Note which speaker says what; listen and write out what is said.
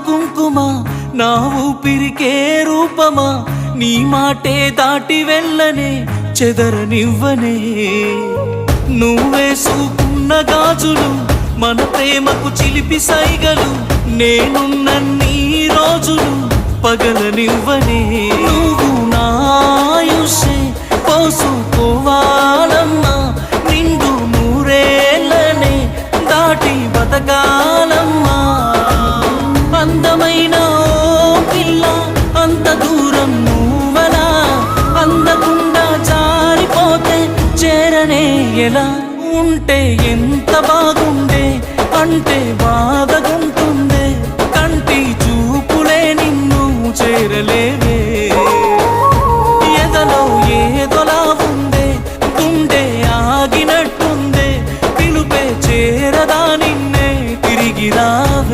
Speaker 1: కుంకుమ నా ఊపిరికే రూపమా నీ మాటే దాటి వెళ్ళనే చెదరనివ్వనే నువ్వేసుకున్న గాజులు మన ప్రేమకు చిలిపి సైగలు నేనున్నన్ని రోజులు పగలనివ్వనే నువ్వు నా ఆయుష్షే పోసుకోవాలమ్మా నిండు నూరేళ్ళనే దాటి బతకాలమ్మా అందమైన ఓ పిల్ల అంత దూరం నువ్వలా అందకుండా జారిపోతే చేరనే ఎలా ఉంటే ఎంత బాగుండే అంటే బాగా